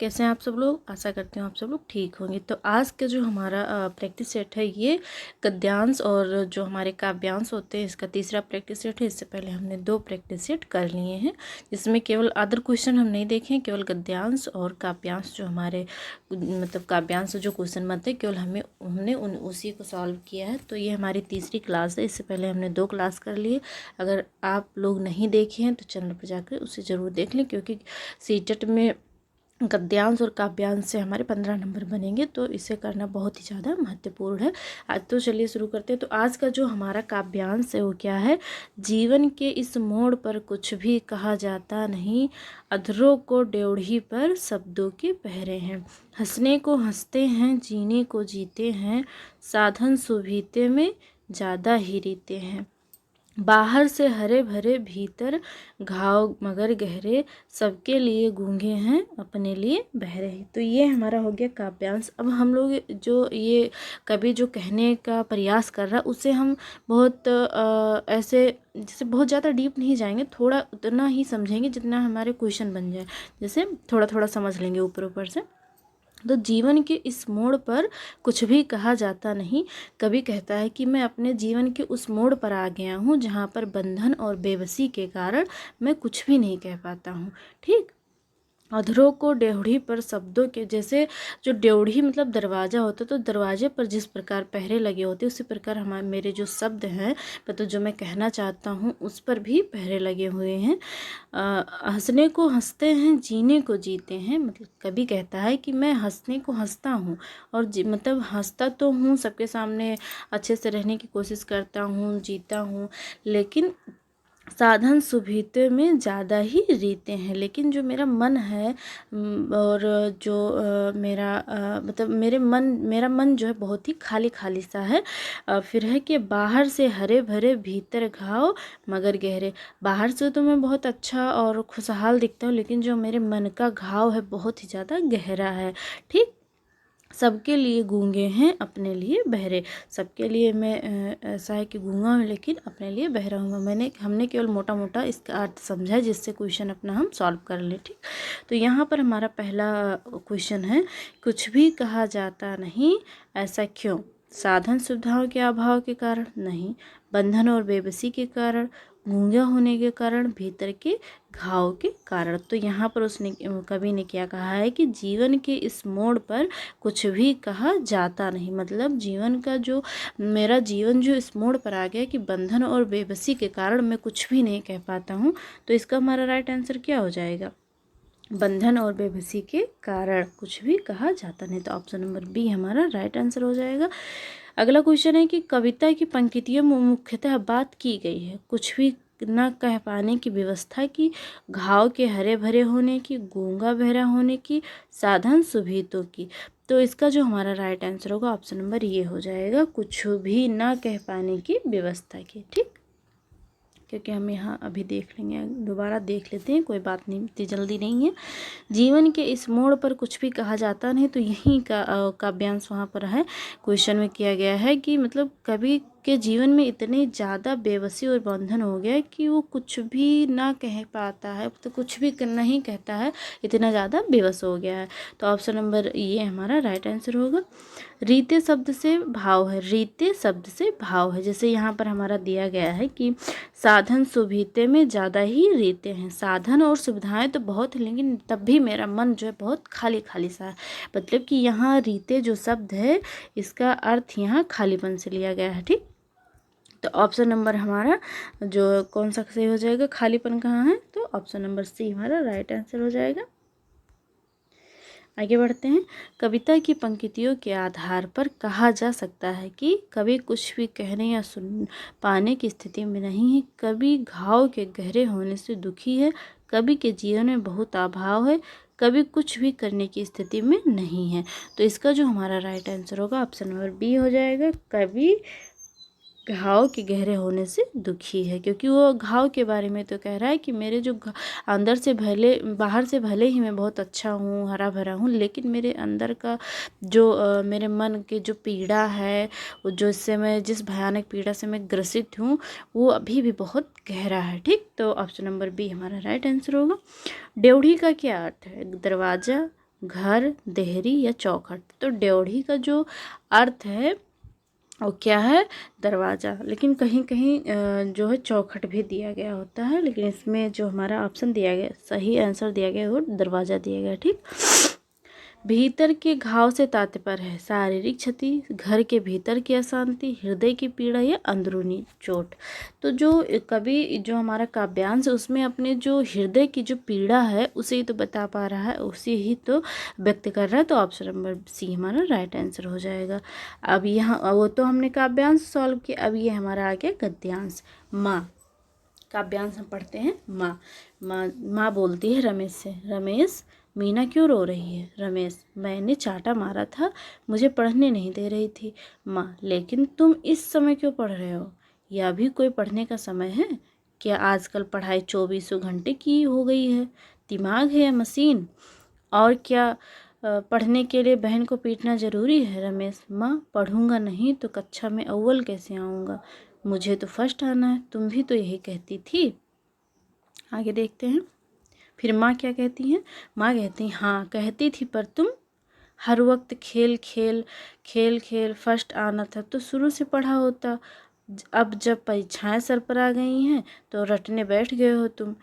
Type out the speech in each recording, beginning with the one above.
कैसे हैं आप सब लोग। आशा करती हूँ आप सब लोग ठीक होंगे। तो आज का जो हमारा प्रैक्टिस सेट है ये गद्यांश और जो हमारे काव्यांश होते हैं इसका तीसरा प्रैक्टिस सेट है। इससे पहले हमने 2 प्रैक्टिस सेट कर लिए हैं जिसमें केवल अदर क्वेश्चन हम नहीं देखे, केवल गद्यांश और काव्यांश जो हमारे मतलब काव्यांश जो क्वेश्चन बनते हैं केवल हमने उसी को सॉल्व किया है। तो ये हमारी तीसरी क्लास है। इससे पहले हमने 2 क्लास कर लिए। अगर आप लोग नहीं देखे हैं तो चैनल पर जाकर उसे ज़रूर देख लें, क्योंकि सीटेट में गद्यांश और काव्यांश से हमारे 15 नंबर बनेंगे, तो इसे करना बहुत ही ज़्यादा महत्वपूर्ण है। आज तो चलिए शुरू करते हैं। तो आज का जो हमारा काव्यांश है वो क्या है। जीवन के इस मोड़ पर कुछ भी कहा जाता नहीं, अधरों को ड्योढ़ी पर शब्दों के पहरे हैं। हंसने को हंसते हैं, जीने को जीते हैं, साधन सुभीते में ज़्यादा ही रीते हैं। बाहर से हरे भरे, भीतर घाव मगर गहरे, सबके लिए गूंगे हैं, अपने लिए बहरे हैं। तो ये हमारा हो गया काव्यांश। अब हम लोग जो ये कवि जो कहने का प्रयास कर रहा है उसे हम बहुत ऐसे जैसे बहुत ज़्यादा डीप नहीं जाएंगे, थोड़ा उतना ही समझेंगे जितना हमारे क्वेश्चन बन जाए, जैसे थोड़ा थोड़ा समझ लेंगे ऊपर ऊपर से। तो जीवन के इस मोड़ पर कुछ भी कहा जाता नहीं। कवि कहता है कि मैं अपने जीवन के उस मोड़ पर आ गया हूँ जहाँ पर बंधन और बेबसी के कारण मैं कुछ भी नहीं कह पाता हूँ। ठीक। अधरों को ड्योढ़ी पर शब्दों के, जैसे जो ड्योढ़ी मतलब दरवाज़ा होता है, तो दरवाजे पर जिस प्रकार पहरे लगे होते हैं उसी प्रकार हमारे मेरे जो शब्द हैं मतलब जो मैं कहना चाहता हूँ उस पर भी पहरे लगे हुए हैं। हंसने को हंसते हैं, जीने को जीते हैं। मतलब कवि कहता है कि मैं हंसने को हंसता हूँ और मतलब हंसता तो हूँ, सबके सामने अच्छे से रहने की कोशिश करता हूँ, जीता हूँ, लेकिन साधन सुभीते में ज़्यादा ही रीते हैं। लेकिन जो मेरा मन है और जो मतलब मेरा मन जो है बहुत ही खाली खाली सा है। फिर है कि बाहर से हरे भरे, भीतर घाव मगर गहरे। बाहर से तो मैं बहुत अच्छा और खुशहाल दिखता हूँ, लेकिन जो मेरे मन का घाव है बहुत ही ज़्यादा गहरा है। ठीक। सबके लिए गूंगे हैं, अपने लिए बहरे। सबके लिए मैं ऐसा है कि गूंगा हूँ लेकिन अपने लिए बहरा हूँ। हमने केवल मोटा मोटा इसका अर्थ समझा है जिससे क्वेश्चन अपना हम सॉल्व कर लें। ठीक। तो यहाँ पर हमारा पहला क्वेश्चन है, कुछ भी कहा जाता नहीं, ऐसा क्यों। साधन सुविधाओं के अभाव के कारण नहीं, बंधन और बेबसी के कारण, गूंगा होने के कारण, भीतर के घाव के कारण। तो यहाँ पर उसने कवि ने क्या कहा है कि जीवन के इस मोड़ पर कुछ भी कहा जाता नहीं। मतलब जीवन का जो मेरा जीवन जो इस मोड़ पर आ गया कि बंधन और बेबसी के कारण मैं कुछ भी नहीं कह पाता हूँ। तो इसका हमारा राइट आंसर क्या हो जाएगा। बंधन और बेबसी के कारण कुछ भी कहा जाता नहीं। तो ऑप्शन नंबर बी हमारा राइट आंसर हो जाएगा। अगला क्वेश्चन है कि कविता की पंक्तियों में मुख्यतः बात की गई है कुछ भी न कह पाने की व्यवस्था की, घाव के हरे भरे होने की, गूंगा बहरा होने की, साधन सुभीतों की। तो इसका जो हमारा राइट आंसर होगा ऑप्शन नंबर ये हो जाएगा, कुछ भी ना कह पाने की व्यवस्था की। ठीक। क्योंकि हम यहाँ अभी देख लेंगे, दोबारा देख लेते हैं, कोई बात नहीं, इतनी जल्दी नहीं है। जीवन के इस मोड़ पर कुछ भी कहा जाता नहीं, तो यहीं का काव्यांश वहाँ पर है। क्वेश्चन में किया गया है कि मतलब कवि के जीवन में इतनी ज़्यादा बेबसी और बंधन हो गया कि वो कुछ भी ना कह पाता है, तो कुछ भी नहीं कहता है, इतना ज़्यादा बेबस हो गया है। तो ऑप्शन नंबर ये हमारा राइट आंसर होगा। रीते शब्द से भाव है, रीते शब्द से भाव है। जैसे यहाँ पर हमारा दिया गया है कि साधन सुविधे में ज़्यादा ही रीते हैं। साधन और सुविधाएं तो बहुत हैं लेकिन तब भी मेरा मन जो है बहुत खाली खाली सा है। मतलब कि यहाँ रीते जो शब्द है इसका अर्थ यहाँ खालीपन से लिया गया है। ठीक। तो ऑप्शन नंबर हमारा जो कौन सा सही हो जाएगा, खालीपन कहाँ है, तो ऑप्शन नंबर सी हमारा राइट आंसर हो जाएगा। आगे बढ़ते हैं। कविता की पंक्तियों के आधार पर कहा जा सकता है कि कवि कुछ भी कहने या सुन पाने की स्थिति में नहीं है। कवि घाव के गहरे होने से दुखी है। कवि के जीवन में बहुत अभाव है। कवि कुछ भी करने की स्थिति में नहीं है। तो इसका जो हमारा राइट आंसर होगा ऑप्शन नंबर बी हो जाएगा। कवि घाव के गहरे होने से दुखी है, क्योंकि वो घाव के बारे में तो कह रहा है कि मेरे जो अंदर से भले बाहर से भले ही मैं बहुत अच्छा हूँ, हरा भरा हूँ, लेकिन मेरे अंदर का जो मेरे मन के जो पीड़ा है, वो जो इससे मैं जिस भयानक पीड़ा से मैं ग्रसित हूँ वो अभी भी बहुत गहरा है। ठीक। तो ऑप्शन नंबर बी हमारा राइट आंसर होगा। ड्योढ़ी का क्या अर्थ है। दरवाज़ा, घर, देहरी या चौखट। तो ड्योढ़ी का जो अर्थ है वो क्या है, दरवाज़ा। लेकिन कहीं कहीं जो है चौखट भी दिया गया होता है, लेकिन इसमें जो हमारा ऑप्शन दिया गया, सही आंसर दिया गया वो दरवाज़ा दिया गया। ठीक। भीतर के घाव से तात्पर्य है शारीरिक क्षति, घर के भीतर की अशांति, हृदय की पीड़ा या अंदरूनी चोट। तो जो कवि जो हमारा काव्यांश है उसमें अपने जो हृदय की जो पीड़ा है उसे ही तो बता पा रहा है, उसे ही तो व्यक्त कर रहा है। तो ऑप्शन नंबर सी हमारा राइट आंसर हो जाएगा। अब यहाँ वो तो हमने काव्यांश सॉल्व किया, अब ये हमारा आ गया गद्यांश। माँ, काव्यांश हम पढ़ते हैं। माँ, माँ बोलती है रमेश से, रमेश मीना क्यों रो रही है? रमेश, मैंने चाटा मारा था, मुझे पढ़ने नहीं दे रही थी। माँ, लेकिन तुम इस समय क्यों पढ़ रहे हो? यह भी कोई पढ़ने का समय है क्या? आजकल पढ़ाई 24 घंटे की हो गई है। दिमाग है या मशीन? और क्या पढ़ने के लिए बहन को पीटना ज़रूरी है? रमेश, माँ पढ़ूंगा नहीं तो कक्षा में अव्वल कैसे आऊँगा? मुझे तो फर्स्ट आना है, तुम भी तो यही कहती थी। आगे देखते हैं। फिर माँ क्या कहती हैं? माँ कहती हैं, हाँ कहती थी, पर तुम हर वक्त खेल खेल खेल खेल, फर्स्ट आना था तो शुरू से पढ़ा होता। अब जब परीक्षाएं सर पर आ गई हैं तो रटने बैठ गए हो तुम।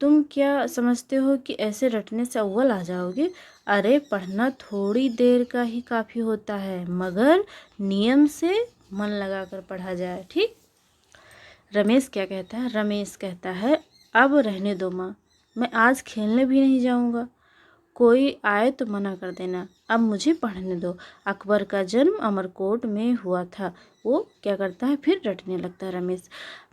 तुम क्या समझते हो कि ऐसे रटने से अव्वल आ जाओगे? अरे पढ़ना थोड़ी देर का ही काफ़ी होता है, मगर नियम से मन लगाकर पढ़ा जाए। ठीक। रमेश क्या कहता है? रमेश कहता है, अब रहने दो माँ, मैं आज खेलने भी नहीं जाऊँगा। कोई आए तो मना कर देना, अब मुझे पढ़ने दो। अकबर का जन्म अमरकोट में हुआ था। वो क्या करता है, फिर रटने लगता है रमेश।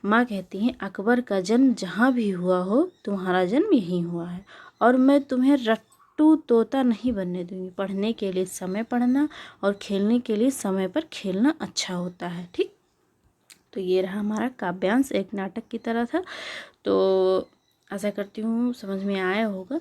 माँ कहती हैं, अकबर का जन्म जहाँ भी हुआ हो, तुम्हारा जन्म यहीं हुआ है, और मैं तुम्हें रट्टू तोता नहीं बनने दूंगी। पढ़ने के लिए समय पढ़ना और खेलने के लिए समय पर खेलना अच्छा होता है। ठीक। तो ये रहा हमारा काव्यांश, एक नाटक की तरह था। तो आशा करती हूँ समझ में आया होगा।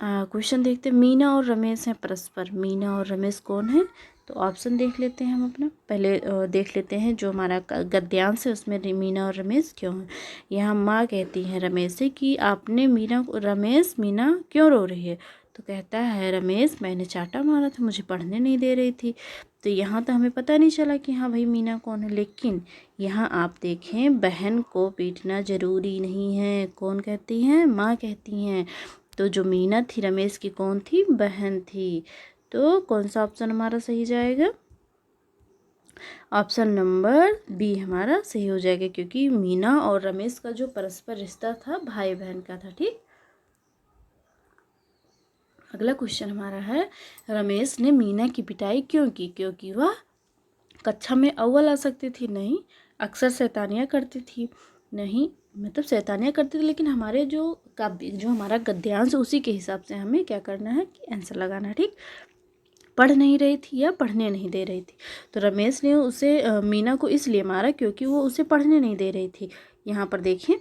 क्वेश्चन देखते हैं। मीना और रमेश हैं परस्पर, मीना और रमेश कौन है? तो ऑप्शन देख लेते हैं हम अपना। पहले देख लेते हैं जो हमारा गद्यांश है उसमें मीना और रमेश क्यों हैं। यहाँ माँ कहती हैं रमेश से कि आपने मीना को, रमेश मीना क्यों रो रही है? तो कहता है रमेश, मैंने चाटा मारा था, मुझे पढ़ने नहीं दे रही थी। तो यहाँ तो हमें पता नहीं चला कि हाँ भाई मीना कौन है, लेकिन यहाँ आप देखें बहन को पीटना ज़रूरी नहीं है। कौन कहती हैं? माँ कहती हैं। तो जो मीना थी रमेश की कौन थी? बहन थी। तो कौन सा ऑप्शन हमारा सही जाएगा? ऑप्शन नंबर बी हमारा सही हो जाएगा, क्योंकि मीना और रमेश का जो परस्पर रिश्ता था भाई बहन का था। ठीक। अगला क्वेश्चन हमारा है, रमेश ने मीना की पिटाई क्यों की? क्योंकि वह कक्षा में अव्वल आ सकती थी? नहीं। अक्सर शैतानियाँ करती थी? नहीं। मतलब शैतानियाँ करती थी, लेकिन हमारे जो काव्य जो हमारा गद्यांश उसी के हिसाब से हमें क्या करना है कि आंसर लगाना है। ठीक। पढ़ नहीं रही थी या पढ़ने नहीं दे रही थी? तो रमेश ने उसे मीना को इसलिए मारा क्योंकि वो उसे पढ़ने नहीं दे रही थी। यहाँ पर देखिए,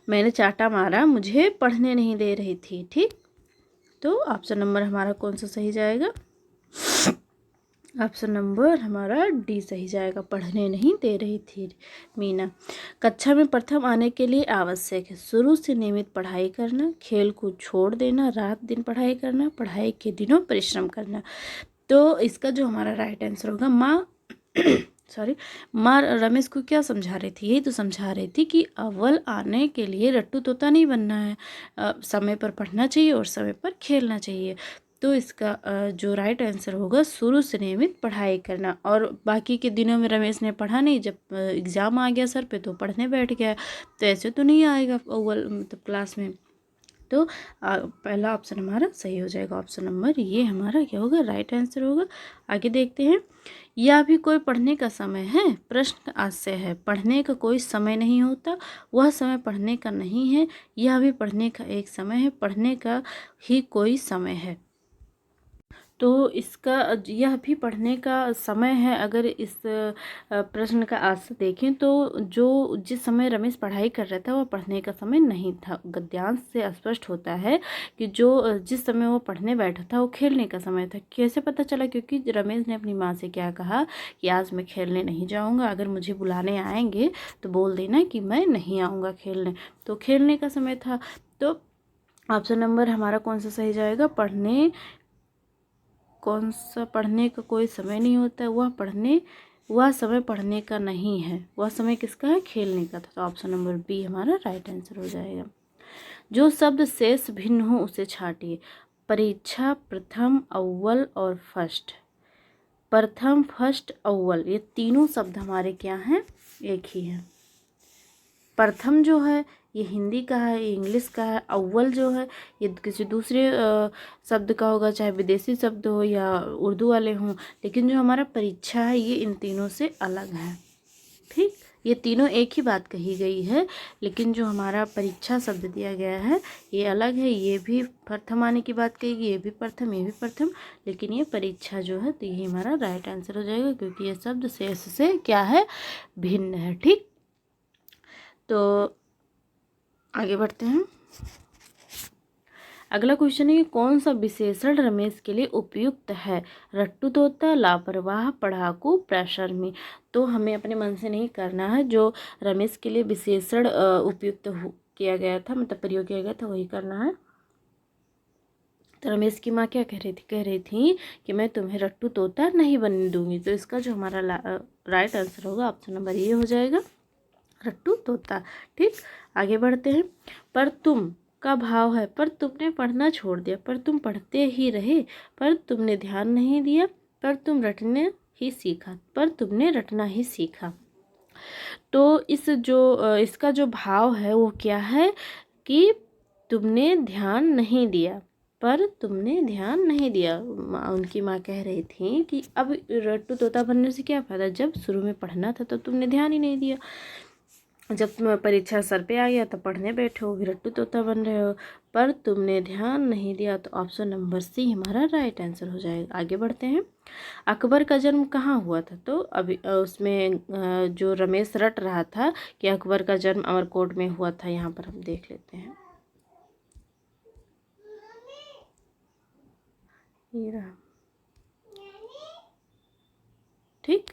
मैंने चाटा मारा, मुझे पढ़ने नहीं दे रही थी। ठीक। तो ऑप्शन नंबर हमारा कौन सा सही जाएगा? ऑप्शन नंबर हमारा डी सही जाएगा, पढ़ने नहीं दे रही थी मीना। कक्षा में प्रथम आने के लिए आवश्यक है शुरू से नियमित पढ़ाई करना, खेल को छोड़ देना, रात दिन पढ़ाई करना, पढ़ाई के दिनों परिश्रम करना। तो इसका जो हमारा राइट आंसर होगा, माँ माँ रमेश को क्या समझा रही थी? यही तो समझा रही थी कि अव्वल आने के लिए रट्टू तोता नहीं बनना है, समय पर पढ़ना चाहिए और समय पर खेलना चाहिए। तो इसका जो राइट आंसर होगा, शुरू से नियमित पढ़ाई करना। और बाकी के दिनों में रमेश ने पढ़ा नहीं, जब एग्ज़ाम आ गया सर पे तो पढ़ने बैठ गया। तो ऐसे तो नहीं आएगा अव्वल मतलब क्लास में। तो पहला ऑप्शन हमारा सही हो जाएगा, ऑप्शन नंबर ये हमारा क्या होगा, राइट आंसर होगा। आगे देखते हैं। यह भी कोई पढ़ने का समय है? प्रश्न आज से है, पढ़ने का कोई समय नहीं होता, वह समय पढ़ने का नहीं है, यह भी पढ़ने का एक समय है, पढ़ने का ही कोई समय है। तो इसका यह भी पढ़ने का समय है। अगर इस प्रश्न का आंसर देखें तो जो जिस समय रमेश पढ़ाई कर रहा था वह पढ़ने का समय नहीं था। गद्यांश से स्पष्ट होता है कि जो जिस समय वो पढ़ने बैठा था वो खेलने का समय था। कैसे पता चला? क्योंकि रमेश ने अपनी माँ से क्या कहा कि आज मैं खेलने नहीं जाऊँगा, अगर मुझे बुलाने आएंगे तो बोल देना कि मैं नहीं आऊँगा खेलने। तो खेलने का समय था। तो ऑप्शन नंबर हमारा कौन सा सही जाएगा? पढ़ने का कोई समय नहीं होता है, वह समय पढ़ने का नहीं है, वह समय किसका है? खेलने का था। तो ऑप्शन नंबर बी हमारा राइट आंसर हो जाएगा। जो शब्द शेष भिन्न हो उसे छांटिए। परीक्षा, प्रथम, अव्वल और फर्स्ट। प्रथम, फर्स्ट, अव्वल, ये तीनों शब्द हमारे क्या हैं? एक ही है। प्रथम जो है ये हिंदी का है, ये इंग्लिश का है। अव्वल जो है ये किसी दूसरे शब्द का होगा, चाहे विदेशी शब्द हो या उर्दू वाले हों। लेकिन जो हमारा परीक्षा है ये इन तीनों से अलग है। ठीक, ये तीनों एक ही बात कही गई है, लेकिन जो हमारा परीक्षा शब्द दिया गया है ये अलग है। ये भी प्रथम आने की बात कही गई, ये भी प्रथम, ये भी प्रथम, लेकिन ये परीक्षा जो है तो ये हमारा राइट आंसर हो जाएगा, क्योंकि ये शब्द शेष से क्या है? भिन्न है। ठीक, तो आगे बढ़ते हैं। अगला क्वेश्चन है कि कौन सा विशेषण रमेश के लिए उपयुक्त है? रट्टू तोता, लापरवाह, पढ़ाकू, प्रशर्मी। तो हमें अपने मन से नहीं करना है, जो रमेश के लिए विशेषण उपयुक्त किया गया था, मतलब प्रयोग किया गया था, वही करना है। तो रमेश की माँ क्या कह रही थी कि मैं तुम्हें रट्टू तोता नहीं बनने दूंगी। तो इसका जो हमारा राइट आंसर होगा ऑप्शन नंबर ये हो जाएगा, रट्टू तोता। ठीक, आगे बढ़ते हैं। पर तुम का भाव है, पर तुमने पढ़ना छोड़ दिया, पर तुम पढ़ते ही रहे, पर तुमने ध्यान नहीं दिया, पर तुम रटने ही सीखा, पर तुमने रटना ही सीखा। तो इसका जो भाव है वो क्या है कि तुमने ध्यान नहीं दिया, पर तुमने ध्यान नहीं दिया। उनकी माँ कह रही थी कि अब रट्टू तोता बनने से क्या फ़ायदा, जब शुरू में पढ़ना था तो तुमने ध्यान ही नहीं दिया, जब परीक्षा सर पे आ गया तो पढ़ने बैठे हो, रट्टू तोता बन रहे हो, पर तुमने ध्यान नहीं दिया। तो ऑप्शन नंबर सी हमारा राइट आंसर हो जाएगा। आगे बढ़ते हैं। अकबर का जन्म कहाँ हुआ था? तो अभी उसमें जो रमेश रट रहा था कि अकबर का जन्म अमरकोट में हुआ था, यहाँ पर हम देख लेते हैं। ये रहा। ठीक,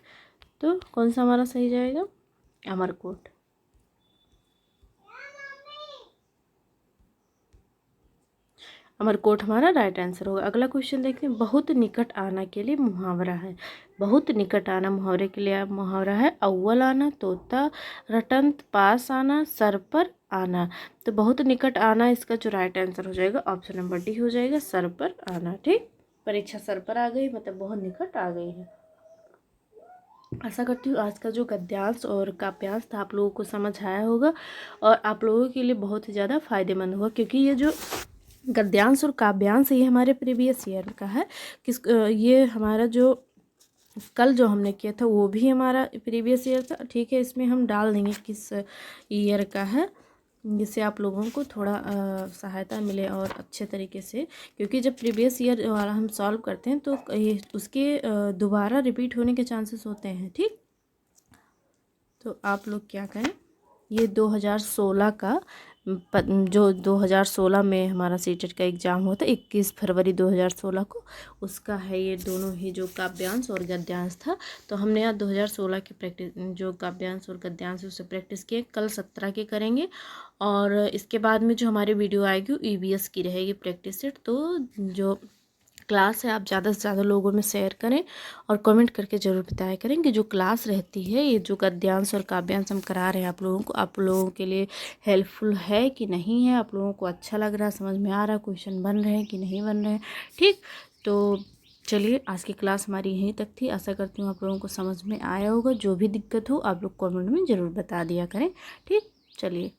तो कौन सा हमारा सही जाएगा? अमरकोट। अमरकोट हमारा राइट आंसर होगा। अगला क्वेश्चन देखते हैं। बहुत निकट आना के लिए मुहावरा है। बहुत निकट आना मुहावरे के लिए मुहावरा है अव्वल आना, तोता, रटंत, पास आना, सर पर आना। तो बहुत निकट आना इसका जो राइट आंसर हो जाएगा ऑप्शन नंबर डी हो जाएगा, सर पर आना। ठीक, परीक्षा सर पर आ गई मतलब बहुत निकट आ गई है। आशा करती हूँ आज का जो गद्यांश और काव्यांश था आप लोगों को समझ आया होगा और आप लोगों के लिए बहुत ही ज़्यादा फायदेमंद होगा, क्योंकि ये जो गद्यांश और काव्यांश ये हमारे प्रीवियस ईयर का है। ये हमारा जो कल जो हमने किया था वो भी हमारा प्रीवियस ईयर था। ठीक है, इसमें हम डाल देंगे किस ईयर का है, जिससे आप लोगों को थोड़ा सहायता मिले और अच्छे तरीके से, क्योंकि जब प्रीवियस ईयर वाला हम सॉल्व करते हैं तो ये उसके दोबारा रिपीट होने के चांसेस होते हैं। ठीक, तो आप लोग क्या करें, ये 2016 का जो 2016 में हमारा सीटेट का एग्ज़ाम हुआ था 21 फरवरी 2016 को, उसका है ये दोनों ही जो काव्यांश और गद्यांश था। तो हमने यहाँ 2016 की प्रैक्टिस जो काव्यांश और गद्यांश उससे प्रैक्टिस किए, कल 17 के करेंगे और इसके बाद में जो हमारी वीडियो आएगी EVS की रहेगी प्रैक्टिस सेट। तो जो क्लास है आप ज़्यादा से ज़्यादा लोगों में शेयर करें और कमेंट करके ज़रूर बताया करें कि जो क्लास रहती है ये जो गद्यांश और काव्यांश हम करा रहे हैं आप लोगों के लिए हेल्पफुल है कि नहीं है, आप लोगों को अच्छा लग रहा है, समझ में आ रहा है, क्वेश्चन बन रहे हैं कि नहीं बन रहे हैं। ठीक, तो चलिए आज की क्लास हमारी यहीं तक थी। आशा करती हूँ आप लोगों को समझ में आया होगा। जो भी दिक्कत हो आप लोग कमेंट में ज़रूर बता दिया करें। ठीक, चलिए।